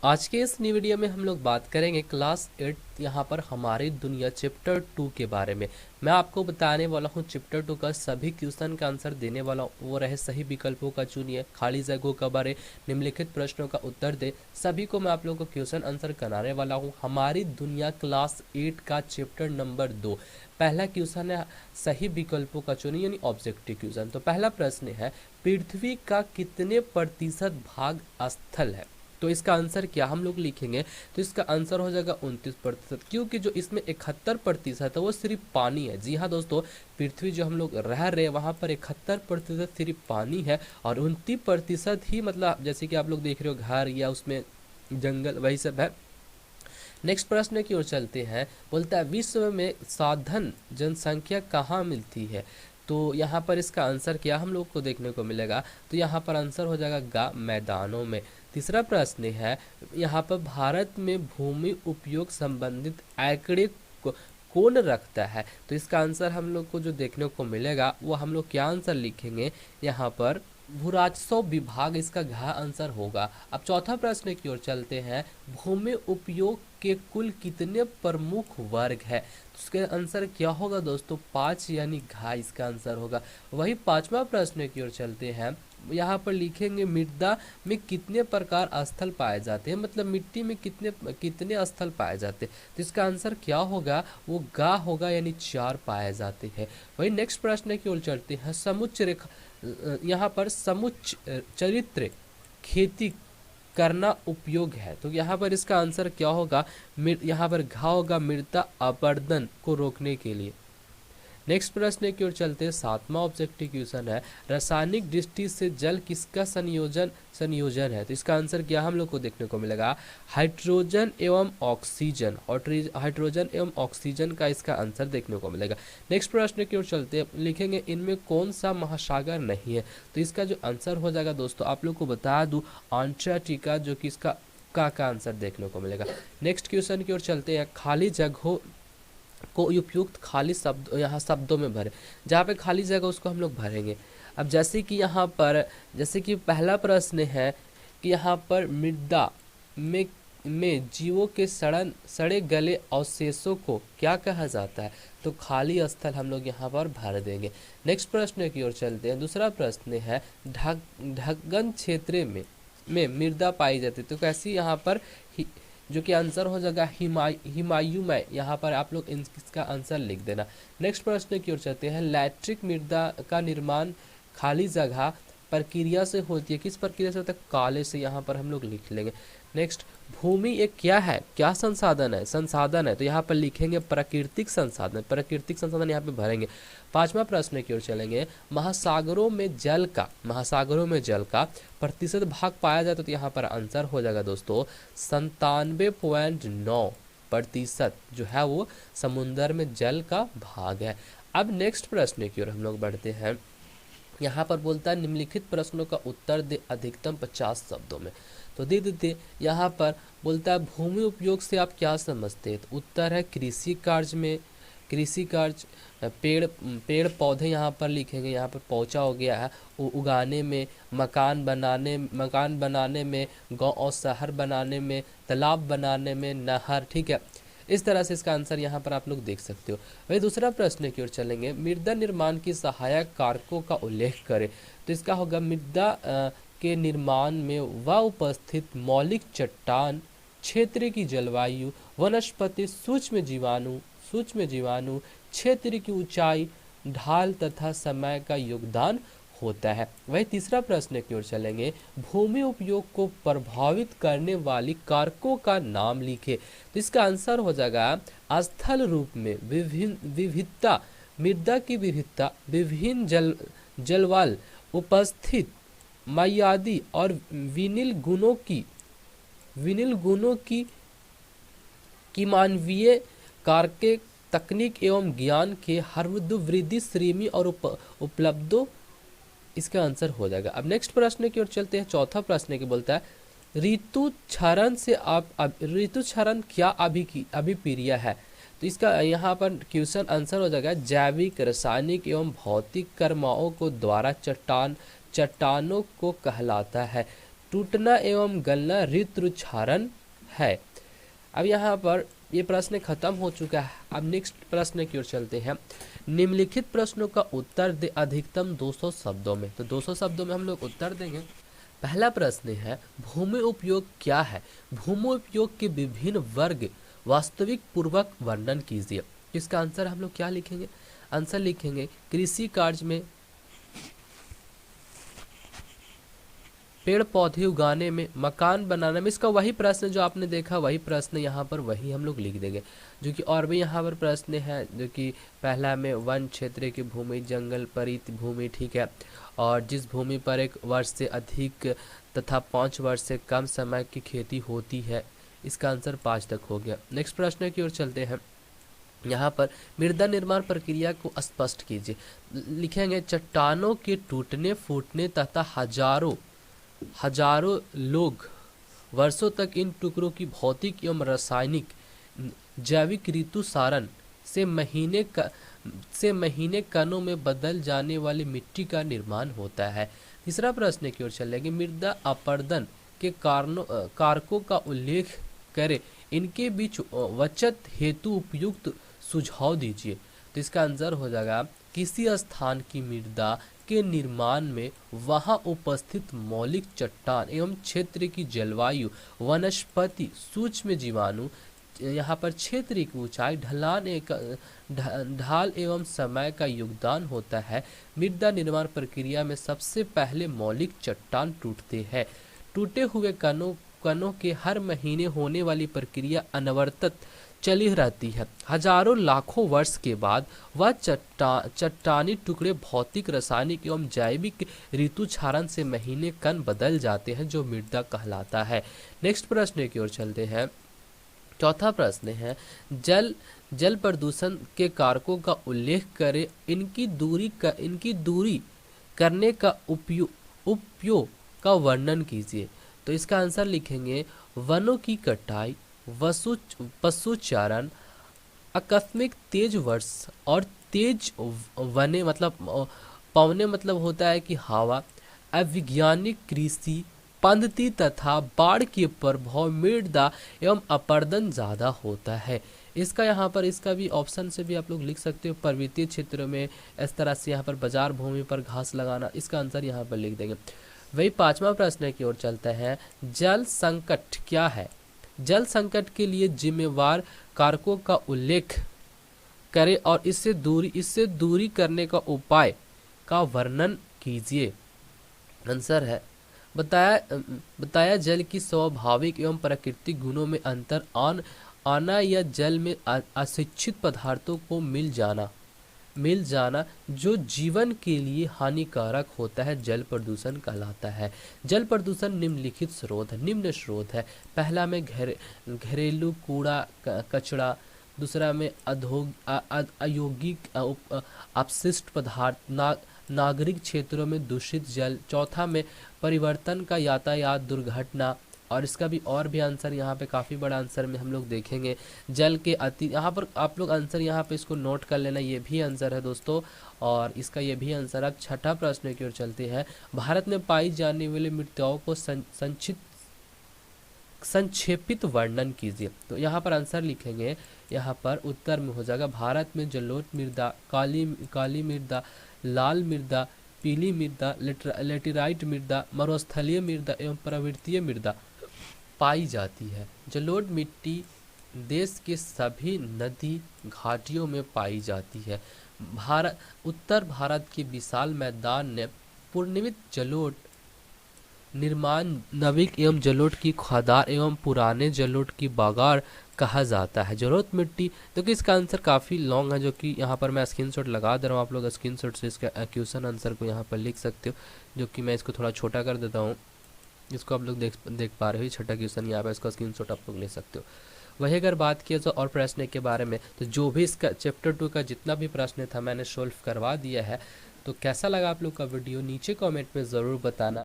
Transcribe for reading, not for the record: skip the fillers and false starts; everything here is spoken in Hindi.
आज के इस नई वीडियो में हम लोग बात करेंगे क्लास 8 यहाँ पर हमारी दुनिया चैप्टर 2 के बारे में। मैं आपको बताने वाला हूँ चैप्टर 2 का सभी क्वेश्चन का आंसर देने वाला हूँ। वो रहे सही विकल्पों का चुनिए, खाली जगहों का बारे, निम्नलिखित प्रश्नों का उत्तर दे, सभी को मैं आप लोगों को क्वेश्चन आंसर कराने वाला हूँ। हमारी दुनिया क्लास 8 का चैप्टर नंबर 2। पहला क्वेश्चन है सही विकल्पों का चुनिए यानी ऑब्जेक्टिव क्वेश्चन। तो पहला प्रश्न है पृथ्वी का कितने प्रतिशत भाग स्थल है। तो इसका आंसर क्या हम लोग लिखेंगे, तो इसका आंसर हो जाएगा 29%, क्योंकि जो इसमें 71% है वो सिर्फ पानी है। जी हाँ दोस्तों, पृथ्वी जो हम लोग रह रहे हैं वहाँ पर 71% सिर्फ पानी है और 29% ही मतलब जैसे कि आप लोग देख रहे हो घर या उसमें जंगल वही सब है। नेक्स्ट प्रश्न की ओर चलते हैं। बोलता है विश्व में साधन जनसंख्या कहाँ मिलती है। तो यहाँ पर इसका आंसर क्या हम लोग को देखने को मिलेगा, तो यहाँ पर आंसर हो जाएगा मैदानों में। तीसरा प्रश्न है यहाँ पर भारत में भूमि उपयोग संबंधित आंकड़े कौन रखता है। तो इसका आंसर हम लोग को जो देखने को मिलेगा वो हम लोग क्या आंसर लिखेंगे, यहाँ पर भू राजस्व विभाग इसका घ आंसर होगा। अब चौथा प्रश्न की ओर चलते हैं। भूमि उपयोग के कुल कितने प्रमुख वर्ग है। तो इसका आंसर क्या होगा दोस्तों, 5 यानी घ इसका आंसर होगा। वही पांचवा प्रश्न की ओर चलते हैं। यहाँ पर लिखेंगे मृदा में कितने प्रकार स्थल पाए जाते हैं, मतलब मिट्टी में कितने कितने स्थल पाए जाते हैं। तो इसका आंसर क्या होगा, वो गा होगा यानी 4 पाए जाते हैं। वही नेक्स्ट प्रश्न की ओर चलते हैं। समुच्च रेखा यहाँ पर समुच्च चरित्र खेती करना उपयोग है। तो यहाँ पर इसका आंसर क्या होगा, यहाँ पर घा होगा मृदा अपरदन को रोकने के लिए। नेक्स्ट प्रश्न की ओर चलते हैं। सातवां ऑब्जेक्टिव क्वेश्चन है रासायनिक दृष्टि से जल किसका संयोजन है। तो इसका आंसर क्या हम लोग को देखने को मिलेगा, हाइड्रोजन एवं ऑक्सीजन। और हाइड्रोजन एवं ऑक्सीजन का इसका आंसर देखने को मिलेगा। नेक्स्ट प्रश्न की ओर चलते हैं। लिखेंगे इनमें कौन सा महासागर नहीं है। तो इसका जो आंसर हो जाएगा दोस्तों, आप लोग को बता दूं अंटार्कटिका, जो कि इसका का आंसर देखने को मिलेगा। नेक्स्ट क्वेश्चन की ओर चलते हैं। खाली जगहों को उपयुक्त खाली शब्द यहाँ शब्दों में भरें। जहाँ पे खाली जगह उसको हम लोग भरेंगे। अब जैसे कि यहाँ पर जैसे कि पहला प्रश्न है कि यहाँ पर मृदा में जीवों के सड़े गले अवशेषों को क्या कहा जाता है। तो खाली स्थल हम लोग यहाँ पर भर देंगे। नेक्स्ट प्रश्न की ओर चलते हैं। दूसरा प्रश्न है ढक्कन क्षेत्र में मृदा पाई जाती है। तो कैसी यहाँ पर जो कि आंसर हो जाएगा हिमायुमय। यहाँ पर आप लोग इसका आंसर लिख देना। नेक्स्ट प्रश्न की ओर चलते हैं। लैट्रिक मृदा का निर्माण खाली जगह प्रक्रिया से होती है। किस प्रक्रिया से होता है, काले से। यहाँ पर हम लोग लिख लेंगे। नेक्स्ट भूमि एक क्या है, क्या संसाधन है। तो यहाँ पर लिखेंगे प्राकृतिक संसाधन। प्राकृतिक संसाधन यहाँ पे भरेंगे। पांचवा प्रश्न की ओर चलेंगे। महासागरों में जल का प्रतिशत भाग पाया जाता है। तो यहाँ पर आंसर हो जाएगा दोस्तों 97.9% जो है वो समुद्र में जल का भाग है। अब नेक्स्ट प्रश्न की ओर हम लोग बढ़ते हैं। यहाँ पर बोलता है निम्नलिखित प्रश्नों का उत्तर दे अधिकतम 50 शब्दों में। तो दे देते। यहाँ पर बोलता है भूमि उपयोग से आप क्या समझते हैं। तो उत्तर है कृषि कार्य पेड़ पौधे यहाँ पर लिखेंगे। यहाँ पर पौधा हो गया है उगाने में, मकान बनाने में, गांव और शहर बनाने में, तालाब बनाने में, नहर। ठीक है, इस तरह से इसका आंसर यहाँ पर आप लोग देख सकते हो। वही दूसरा प्रश्न की ओर चलेंगे। मृदा निर्माण की सहायक कारकों का उल्लेख करें। तो इसका होगा मृदा के निर्माण में वह उपस्थित मौलिक चट्टान, क्षेत्र की जलवायु, वनस्पति, सूक्ष्म जीवाणु, क्षेत्र की ऊंचाई, ढाल तथा समय का योगदान होता है। वही तीसरा प्रश्न की ओर चलेंगे। भूमि उपयोग को प्रभावित करने वाली कारकों का नाम लिखे। तो इसका आंसर हो जाएगा स्थल रूप में विविधता, मृदा की विविधता, विभिन्न जलवाल, उपस्थित मयादी और विनिल गुणों की मानवीय कारके, तकनीक एवं ज्ञान के हरवृद्धि श्रेणी और उपलब्धों इसका आंसर हो जाएगा। अब नेक्स्ट प्रश्न की ओर चलते हैं। चौथा प्रश्न की बोलता है ऋतु क्षरण क्या अभिप्रिया है। तो इसका यहाँ पर क्वेश्चन आंसर हो जाएगा जैविक, रासायनिक एवं भौतिक कर्माओं को द्वारा चट्टानों को कहलाता है। टूटना एवं गलना ऋतुक्षारण है। अब यहाँ पर ये प्रश्न खत्म हो चुका है। अब नेक्स्ट प्रश्न की ओर चलते हैं। निम्नलिखित प्रश्नों का उत्तर दे अधिकतम 200 शब्दों में। तो 200 शब्दों में हम लोग उत्तर देंगे। पहला प्रश्न है भूमि उपयोग क्या है? भूमि उपयोग के विभिन्न वर्ग वास्तविक पूर्वक वर्णन कीजिए। इसका आंसर हम लोग क्या लिखेंगे? आंसर लिखेंगे कृषि कार्य में, पेड़ पौधे उगाने में, मकान बनाने में। इसका वही प्रश्न जो आपने देखा वही प्रश्न यहाँ पर वही हम लोग लिख देंगे। जो कि और भी यहाँ पर प्रश्न है जो कि पहला में वन क्षेत्र की भूमि, जंगल परित भूमि, ठीक है, और जिस भूमि पर 1 वर्ष से अधिक तथा 5 वर्ष से कम समय की खेती होती है। इसका आंसर 5 तक हो गया। नेक्स्ट प्रश्न की ओर चलते हैं। यहाँ पर मृदा निर्माण प्रक्रिया को स्पष्ट कीजिए। लिखेंगे चट्टानों के टूटने फूटने तथा हजारों लोग वर्षों तक इन टुकड़ों की भौतिक एवं रासायनिक जैविक ऋतु सारण से महीने कणों में बदल जाने वाली मिट्टी का निर्माण होता है। तीसरा प्रश्न की ओर चलेंगे। मृदा अपरदन के कारकों का उल्लेख करें, इनके बीच वचत हेतु उपयुक्त सुझाव दीजिए। तो इसका आंसर हो जाएगा किसी स्थान की मृदा के निर्माण में वहां उपस्थित मौलिक चट्टान एवं क्षेत्र की जलवायु, वनस्पति, सूक्ष्म जीवाणु, यहाँ पर क्षेत्र की ऊंचाई, ढाल एवं समय का योगदान होता है। मृदा निर्माण प्रक्रिया में सबसे पहले मौलिक चट्टान टूटते हैं। टूटे हुए कणों के हर महीने होने वाली प्रक्रिया अनवरत चली रहती है। हजारों लाखों वर्ष के बाद वह चट्टानी टुकड़े भौतिक, रासायनिक एवं जैविक ऋतुक्षारण से महीने कण बदल जाते हैं, जो मृदा कहलाता है। नेक्स्ट प्रश्न की ओर चलते हैं। चौथा प्रश्न है जल प्रदूषण के कारकों का उल्लेख करें, इनकी दूरी करने का उपयोग का वर्णन कीजिए। तो इसका आंसर लिखेंगे वनों की कटाई, पशुचारण, आकस्मिक तेज वर्षा और तेज वने मतलब पवने मतलब होता है कि हवा, अवैज्ञानिक कृषि पद्धति तथा बाढ़ के प्रभाव मृदा एवं अपरदन ज़्यादा होता है। इसका यहाँ पर इसका भी ऑप्शन से भी आप लोग लिख सकते हो। पर्वतीय क्षेत्र में इस तरह से यहाँ पर बाजार भूमि पर घास लगाना, इसका आंसर यहाँ पर लिख देंगे। वही पांचवा प्रश्न की ओर चलता है। जल संकट क्या है? जल संकट के लिए जिम्मेवार कारकों का उल्लेख करें और इससे दूरी करने का उपाय का वर्णन कीजिए। आंसर है बताया जल की स्वाभाविक एवं प्राकृतिक गुणों में अंतर आना या जल में अशिक्षित पदार्थों को मिल जाना जो जीवन के लिए हानिकारक होता है, जल प्रदूषण कहलाता है। जल प्रदूषण निम्न स्रोत है। पहला में घरेलू कूड़ा कचरा, दूसरा में औद्योगिक अपशिष्ट पदार्थ, नागरिक क्षेत्रों में दूषित जल, चौथा में परिवर्तन का यातायात दुर्घटना। और इसका भी और भी आंसर यहाँ पे काफ़ी बड़ा आंसर में हम लोग देखेंगे। जल के अति, यहाँ पर आप लोग आंसर यहाँ पे इसको नोट कर लेना, ये भी आंसर है दोस्तों, और इसका ये भी आंसर। अब छठा प्रश्न की ओर चलते हैं। भारत में पाई जाने वाली मृदाओं को संक्षेपित वर्णन कीजिए। तो यहाँ पर आंसर लिखेंगे, यहाँ पर उत्तर में हो जाएगा भारत में जलोढ़ मृदा, काली मृदा, लाल मृदा, पीली मृदा, लेटेराइट मृदा, मरुस्थलीय मृदा एवं पर्वतीय मृदा पाई जाती है। जलोढ़ मिट्टी देश के सभी नदी घाटियों में पाई जाती है। उत्तर भारत के विशाल मैदान ने पूर्णिमित जलोढ़ निर्माण नवीक एवं जलोढ़ की खादार एवं पुराने जलोढ़ की बागार कहा जाता है। जलोढ़ मिट्टी, तो कि इसका आंसर काफ़ी लॉन्ग है, जो कि यहाँ पर मैं स्क्रीनशॉट लगा दे रहा हूँ। आप लोग स्क्रीनशॉट से इसका क्वेश्चन आंसर को यहाँ पर लिख सकते हो, जो कि मैं इसको थोड़ा छोटा कर देता हूँ। इसको आप लोग देख पा रहे हो, छठा क्वेश्चन यहाँ पर, इसका स्क्रीनशॉट आप लोग ले सकते हो। वही अगर बात किया जाए और प्रश्न के बारे में, तो जो भी इसका चैप्टर 2 का जितना भी प्रश्न था मैंने सोल्व करवा दिया है। तो कैसा लगा आप लोग का वीडियो नीचे कमेंट में ज़रूर बताना।